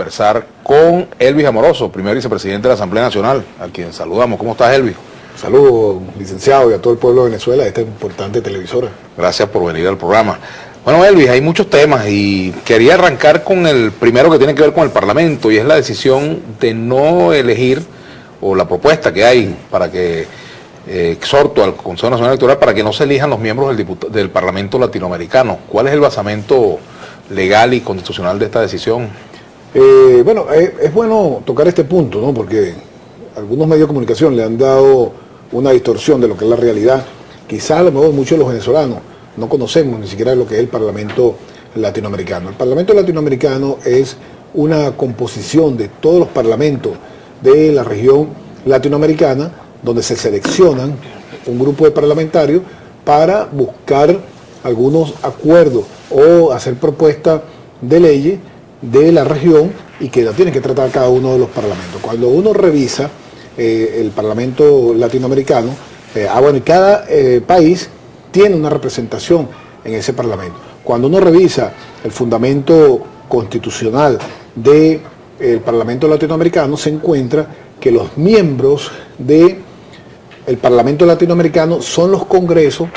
conversar con Elvis Amoroso, primer vicepresidente de la Asamblea Nacional, a quien saludamos. ¿Cómo estás, Elvis? Saludos, licenciado, y a todo el pueblo de Venezuela, esta importante televisora. Gracias por venir al programa. Bueno, Elvis, hay muchos temas y quería arrancar con el primero que tiene que ver con el Parlamento, y es la decisión de no elegir, o la propuesta que hay para que exhorto al Consejo Nacional Electoral para que no se elijan los miembros del Parlamento Latinoamericano. ¿Cuál es el basamento legal y constitucional de esta decisión? Bueno, es bueno tocar este punto, ¿no? Porque algunos medios de comunicación le han dado una distorsión de lo que es la realidad. Quizás a lo mejor muchos de los venezolanos no conocemos ni siquiera lo que es el Parlamento Latinoamericano. El Parlamento Latinoamericano es una composición de todos los parlamentos de la región latinoamericana, donde se seleccionan un grupo de parlamentarios para buscar algunos acuerdos o hacer propuestas de leyes de la región y que la tienen que tratar cada uno de los parlamentos. Cuando uno revisa el Parlamento Latinoamericano, y cada país tiene una representación en ese Parlamento. Cuando uno revisa el fundamento constitucional del Parlamento Latinoamericano, se encuentra que los miembros del Parlamento Latinoamericano son los congresos,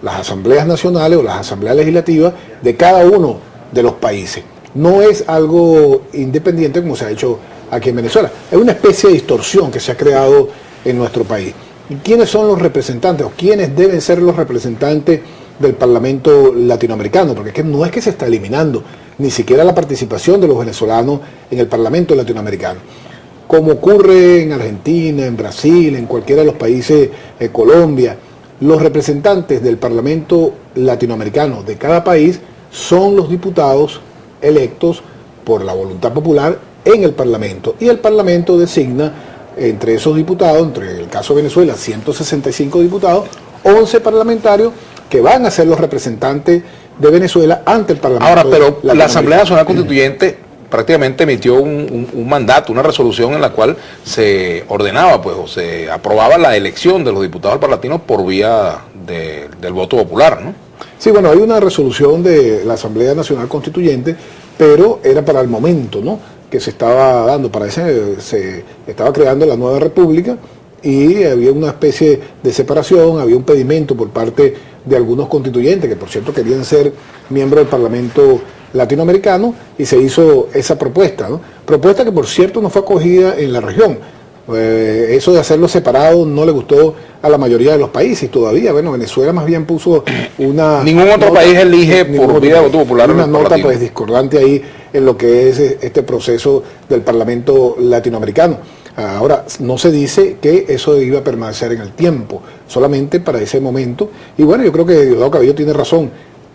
las asambleas nacionales o las asambleas legislativas de cada uno de los países. No es algo independiente como se ha hecho aquí en Venezuela. Es una especie de distorsión que se ha creado en nuestro país. ¿Y quiénes son los representantes o quiénes deben ser los representantes del Parlamento Latinoamericano? Porque es que no es que se está eliminando ni siquiera la participación de los venezolanos en el Parlamento Latinoamericano. Como ocurre en Argentina, en Brasil, en cualquiera de los países, Colombia, los representantes del Parlamento Latinoamericano de cada país son los diputados electos por la voluntad popular en el Parlamento. Y el Parlamento designa entre esos diputados, entre el caso de Venezuela, 165 diputados, 11 parlamentarios que van a ser los representantes de Venezuela ante el Parlamento. Ahora, pero la Asamblea Nacional Constituyente prácticamente emitió un mandato, una resolución en la cual se ordenaba, pues, o se aprobaba la elección de los diputados parlatinos por vía del voto popular, ¿no? Sí, bueno, hay una resolución de la Asamblea Nacional Constituyente, pero era para el momento, ¿no?, que se estaba dando, para ese se estaba creando la nueva república y había una especie de separación, había un pedimento por parte de algunos constituyentes, que por cierto querían ser miembros del Parlamento Latinoamericano, y se hizo esa propuesta, ¿no? Propuesta que por cierto no fue acogida en la región. Eso de hacerlo separado no le gustó a la mayoría de los países todavía. Bueno, Venezuela más bien puso una... Ningún otro país elige por vía de voto popular. Una nota pues discordante ahí en lo que es este proceso del Parlamento Latinoamericano. Ahora, no se dice que eso iba a permanecer en el tiempo, solamente para ese momento. Y bueno, yo creo que Diosdado Cabello tiene razón,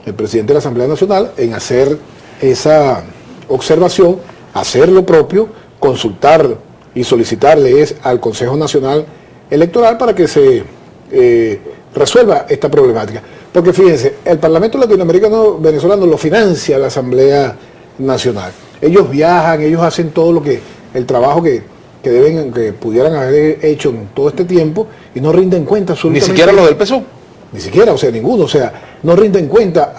el presidente de la Asamblea Nacional, en hacer esa observación, hacer lo propio, consultar y solicitarle al Consejo Nacional Electoral para que se resuelva esta problemática. Porque fíjense, el Parlamento Latinoamericano venezolano lo financia la Asamblea Nacional. Ellos viajan, ellos hacen todo el trabajo que pudieran haber hecho en todo este tiempo y no rinden cuenta absolutamente. Ni siquiera lo del PSUV. Ni siquiera, o sea, ninguno, o sea, no rinden cuenta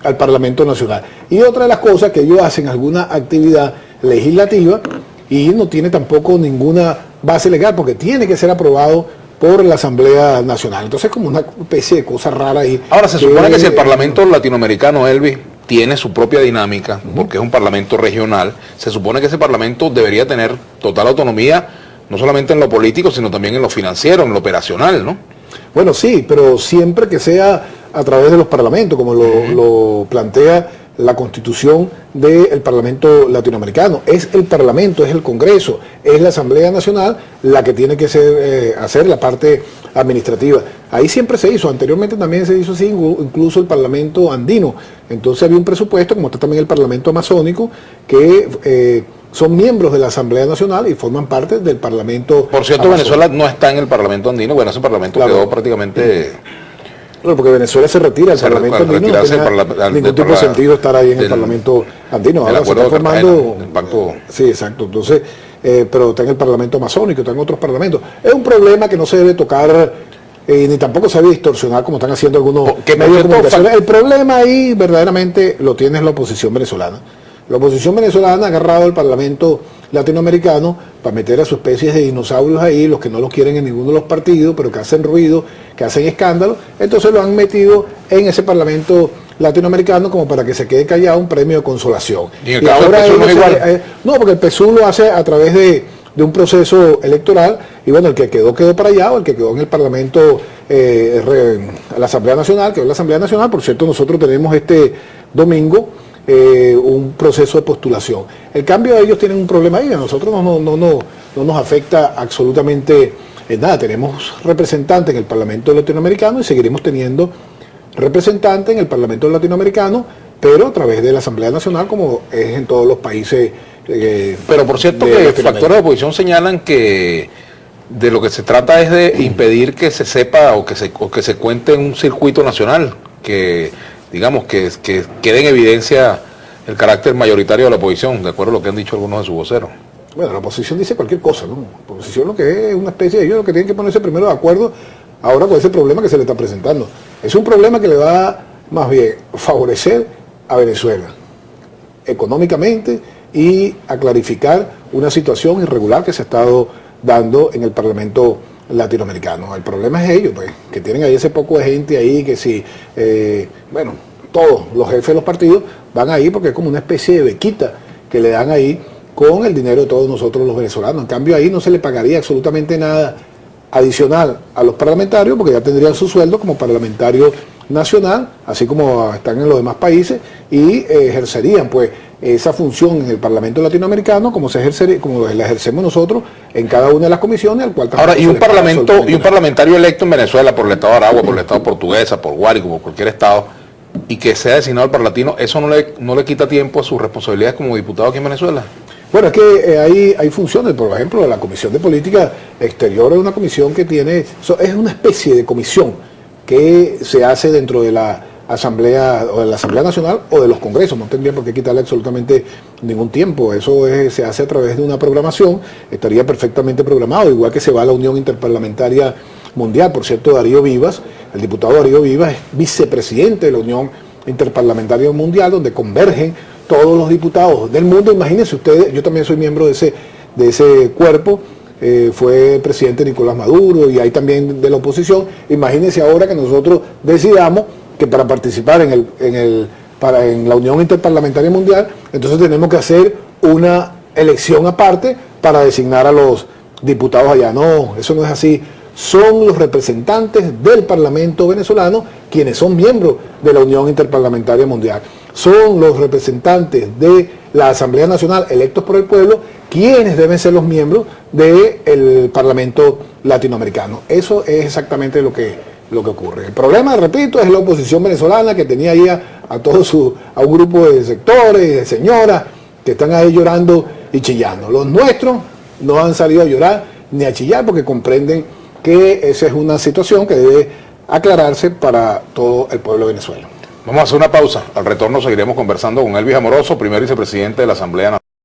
al Parlamento Nacional. Y otra de las cosas que ellos hacen alguna actividad legislativa y no tiene tampoco ninguna base legal porque tiene que ser aprobado por la Asamblea Nacional. Entonces es como una especie de cosa rara ahí. Ahora, se supone que si el Parlamento Latinoamericano, Elvis, tiene su propia dinámica, porque es un parlamento regional, se supone que ese parlamento debería tener total autonomía, no solamente en lo político, sino también en lo financiero, en lo operacional, ¿no? Bueno, sí, pero siempre que sea a través de los parlamentos, como lo plantea la Constitución del Parlamento Latinoamericano. Es el Parlamento, es el Congreso, es la Asamblea Nacional la que tiene que hacer la parte administrativa. Ahí siempre se hizo, anteriormente también se hizo así, incluso el Parlamento andino. Entonces había un presupuesto, como está también el Parlamento amazónico, que son miembros de la Asamblea Nacional y forman parte del Parlamento. Por cierto, amazónico. Venezuela no está en el Parlamento andino, bueno, ese Parlamento quedó prácticamente... Bueno, porque Venezuela se retira del Parlamento andino, no tiene ningún tipo de sentido estar ahí en el Parlamento andino. Ahora se está formando... Sí, exacto. Entonces, pero está en el Parlamento amazónico, está en otros parlamentos. Es un problema que no se debe tocar, ni tampoco se debe distorsionar como están haciendo algunos medios de comunicación. El problema ahí verdaderamente lo tiene la oposición venezolana. La oposición venezolana ha agarrado al Parlamento latinoamericano para meter a sus especies de dinosaurios ahí, los que no los quieren en ninguno de los partidos, pero que hacen ruido, que hacen escándalo, entonces lo han metido en ese Parlamento latinoamericano como para que se quede callado, un premio de consolación. Y en el caso del PSUV no es igual. No, porque el PSUV lo hace a través de un proceso electoral, y bueno, el que quedó para allá, o el que quedó en el Parlamento, la Asamblea Nacional, quedó en la Asamblea Nacional. Por cierto, nosotros tenemos este domingo un proceso de postulación. El cambio de ellos tienen un problema ahí, a nosotros no nos afecta absolutamente nada. Tenemos representantes en el Parlamento latinoamericano y seguiremos teniendo representantes en el Parlamento latinoamericano, pero a través de la Asamblea Nacional, como es en todos los países. Pero por cierto que factores de oposición señalan que de lo que se trata es de impedir que se sepa o que se cuente en un circuito nacional, que digamos que quede en evidencia el carácter mayoritario de la oposición, de acuerdo a lo que han dicho algunos de sus voceros. Bueno, la oposición dice cualquier cosa, ¿no? La oposición lo que es una especie de ellos, lo que tienen que ponerse primero de acuerdo ahora con ese problema que se le está presentando. Es un problema que le va más bien a favorecer a Venezuela económicamente y a clarificar una situación irregular que se ha estado dando en el Parlamento latinoamericano. El problema es ellos, pues, que tienen ahí ese poco de gente ahí, que si, bueno, todos los jefes de los partidos van ahí porque es como una especie de bequita que le dan ahí con el dinero de todos nosotros los venezolanos. En cambio ahí no se le pagaría absolutamente nada adicional a los parlamentarios, porque ya tendrían su sueldo como parlamentario nacional, así como están en los demás países, y ejercerían pues esa función en el Parlamento latinoamericano como la ejercemos nosotros en cada una de las comisiones, al cual ahora, y un parlamentario electo en Venezuela por el Estado de Aragua, por el Estado Portuguesa, por Guárico, por cualquier estado, y que sea designado al Parlatino, ¿eso no le quita tiempo a sus responsabilidades como diputado aquí en Venezuela? Bueno, es que hay funciones, por ejemplo, la Comisión de Política Exterior es una comisión que tiene, es una especie de comisión que se hace dentro de la Asamblea o de la Asamblea Nacional o de los Congresos, no tendría por qué quitarle absolutamente ningún tiempo. Eso se hace a través de una programación, estaría perfectamente programado, igual que se va a la Unión Interparlamentaria Mundial. Por cierto, Darío Vivas, el diputado Darío Vivas, es vicepresidente de la Unión Interparlamentaria Mundial, donde convergen todos los diputados del mundo. Imagínense ustedes, yo también soy miembro de ese cuerpo. Fue presidente Nicolás Maduro y hay también de la oposición. Imagínense ahora que nosotros decidamos que para participar en la Unión Interparlamentaria Mundial, entonces tenemos que hacer una elección aparte para designar a los diputados allá. No, eso no es así. Son los representantes del Parlamento venezolano quienes son miembros de la Unión Interparlamentaria Mundial. Son los representantes de la Asamblea Nacional electos por el pueblo quienes deben ser los miembros del Parlamento latinoamericano. Eso es exactamente lo que ocurre. El problema, repito, es la oposición venezolana que tenía ahí a un grupo de sectores, de señoras que están ahí llorando y chillando. Los nuestros no han salido a llorar ni a chillar porque comprenden que esa es una situación que debe aclararse para todo el pueblo de Venezuela. Vamos a hacer una pausa. Al retorno seguiremos conversando con Elvis Amoroso, primer vicepresidente de la Asamblea Nacional.